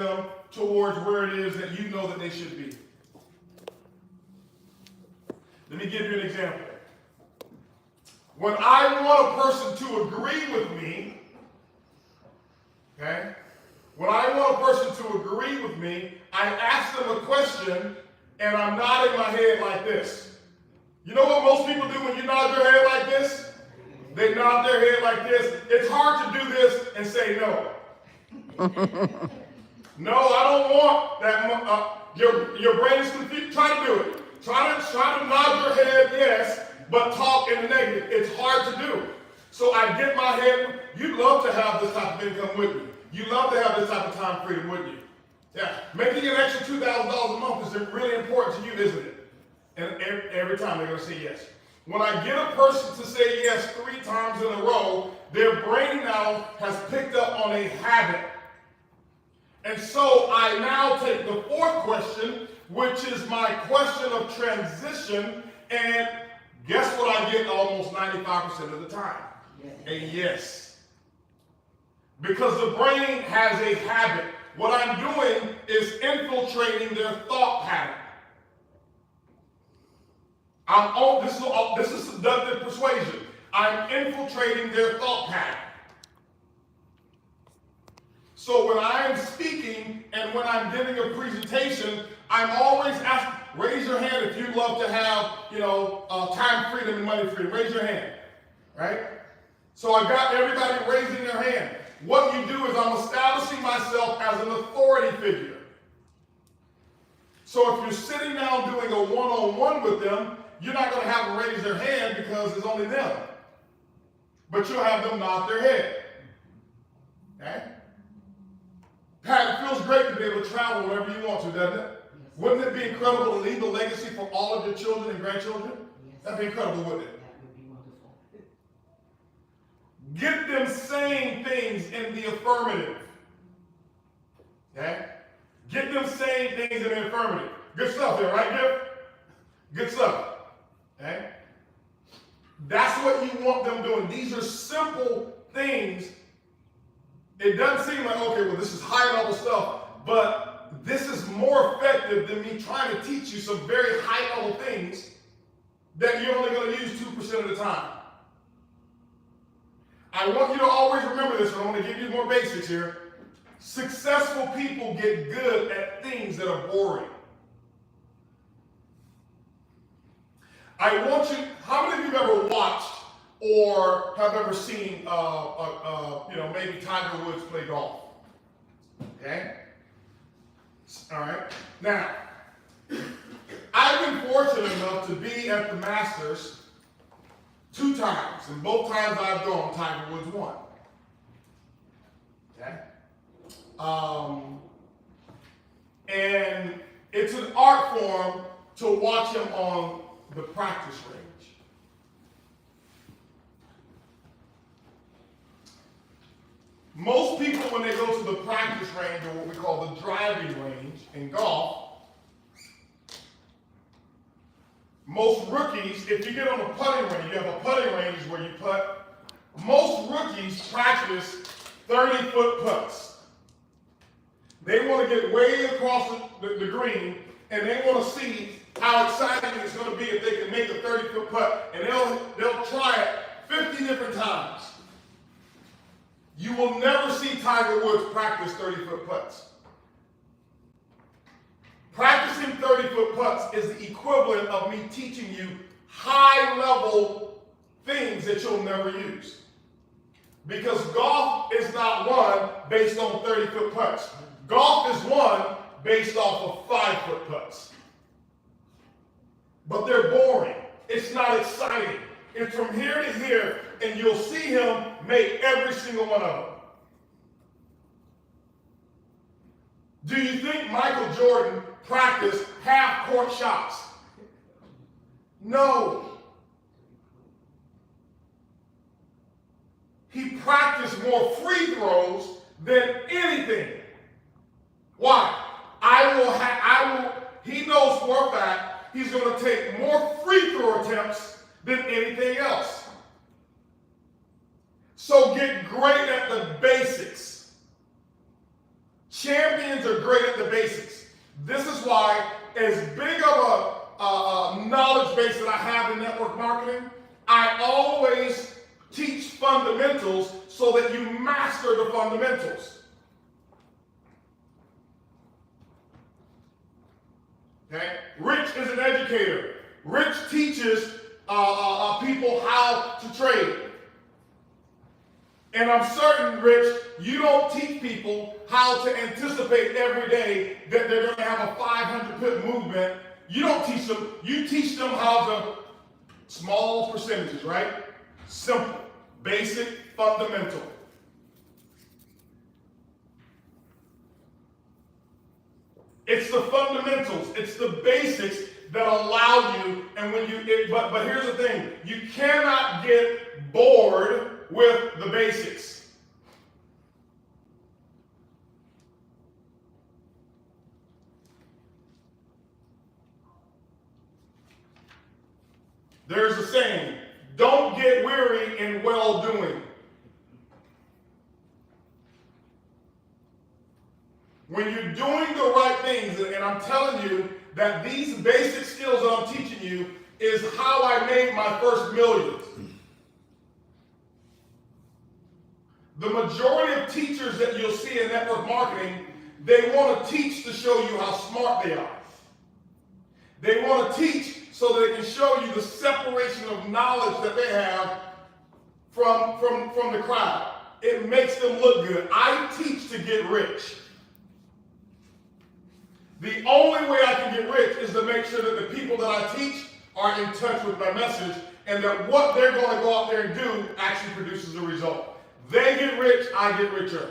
them towards where it is that you know that they should be. Let me give you an example. When I want a person to agree with me, okay? When I want a person to agree with me, I ask them a question and I'm nodding my head like this. You know what most people do when you nod your head like this? They nod their head like this. It's hard to do this and say no. No, I don't want that. Your brain is confused. Try to do it. Try to nod your head yes, but talk in the negative. It's hard to do. So I get my head. You'd love to have this type of income with you. You love to have this type of time freedom with you. Yeah, making an extra $2,000 a month is really important to you, isn't it? And every time they're going to say yes. When I get a person to say yes 3 times in a row, their brain now has picked up on a habit. And so I now take the 4th question, which is my question of transition, and guess what I get almost 95% of the time? Yes. A yes. Because the brain has a habit. What I'm doing is infiltrating their thought pattern. This is seductive persuasion. I'm infiltrating their thought pattern. So when I am speaking and when I'm giving a presentation, I'm always asking, raise your hand if you'd love to have, time freedom and money freedom. Raise your hand, right? So I got everybody raising their hand. What you do is I'm establishing myself as an authority figure. So if you're sitting down doing a one-on-one with them, you're not going to have them raise their hand because it's only them. But you'll have them nod their head. Okay? Pat, it feels great to be able to travel wherever you want to, doesn't it? Yes. Wouldn't it be incredible to leave a legacy for all of your children and grandchildren? Yes. That'd be incredible, wouldn't it? That would be wonderful. Get them saying things in the affirmative. Okay? Get them saying things in the affirmative. Good stuff there, right, Giff? Good stuff. Okay? That's what you want them doing. These are simple things. It doesn't seem like, okay, well, this is high level stuff, but this is more effective than me trying to teach you some very high level things that you're only going to use 2% of the time. I want you to always remember this, and I want to give you more basics here. Successful people get good at things that are boring. I want you, how many of you have ever watched or have ever seen, maybe Tiger Woods play golf? Okay? All right. Now, I've been fortunate enough to be at the Masters 2 times, and both times I've gone, Tiger Woods won. Okay? And it's an art form to watch him on the practice range. Most people, when they go to the practice range, or what we call the driving range in golf, most rookies, if you get on a putting range, you have a putting range where you putt, most rookies practice 30-foot putts. They want to get way across the green, and they want to see how exciting it's going to be if they can make a 30-foot putt, and they'll try it 50 different times. You will never see Tiger Woods practice 30-foot putts. Practicing 30-foot putts is the equivalent of me teaching you high-level things that you'll never use. Because golf is not won based on 30-foot putts. Golf is won based off of 5-foot putts. But they're boring. It's not exciting. It's from here to here, and you'll see him make every single one of them. Do you think Michael Jordan practiced half-court shots? No. He practiced more free throws than anything. Why? He knows for a fact he's going to take more free throw attempts than anything else. So get great at the basics. Champions are are great at the basics. This is why, as big of a knowledge base that I have in network marketing, I always teach fundamentals so that you master the fundamentals. Okay? Rich is an educator. Rich teaches people how to trade. And I'm certain, Rich, you don't teach people how to anticipate every day that they're going to have a 500-pip movement. You don't teach them. You teach them how to, small percentages, right? Simple, basic, fundamental. It's the fundamentals. It's the basics that allow you, and when you, but here's the thing, you cannot get bored with the basics. There's a saying, don't get weary in well-doing. When you're doing the right things, and I'm telling you that these basic skills that I'm teaching you is how I made my first millions. The majority of teachers that you'll see in network marketing, they want to teach to show you how smart they are. They want to teach so that they can show you the separation of knowledge that they have from the crowd. It makes them look good. I teach to get rich. The only way I can get rich is to make sure that the people that I teach are in touch with my message and that what they're going to go out there and do actually produces a result. They get rich, I get richer.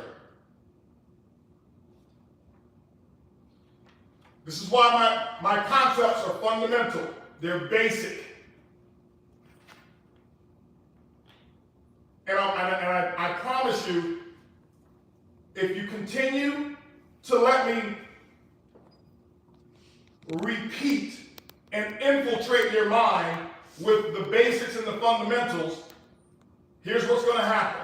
This is why my concepts are fundamental. They're basic. And I promise you, if you continue to let me repeat and infiltrate your mind with the basics and the fundamentals, here's what's going to happen.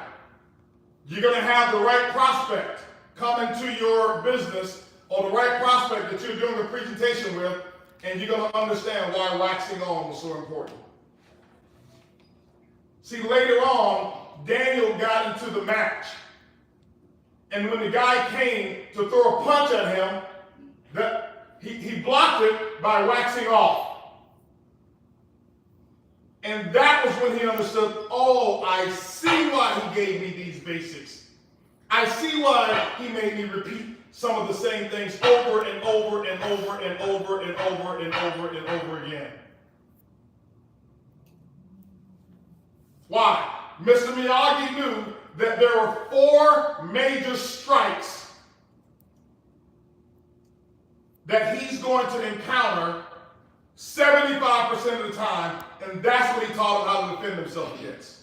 You're going to have the right prospect come into your business, or the right prospect that you're doing a presentation with, and you're going to understand why waxing on was so important. See, later on, Daniel got into the match. And when the guy came to throw a punch at him, he blocked it by waxing off. And that was when he understood, oh, I see why he gave me these basics. I see why he made me repeat some of the same things over and over and over and over and over and over and over again. Why? Mr. Miyagi knew that there were 4 major strikes that he's going to encounter 75% of the time, and that's what he taught him how to defend himself against.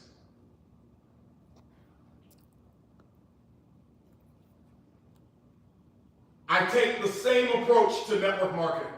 I take the same approach to network marketing.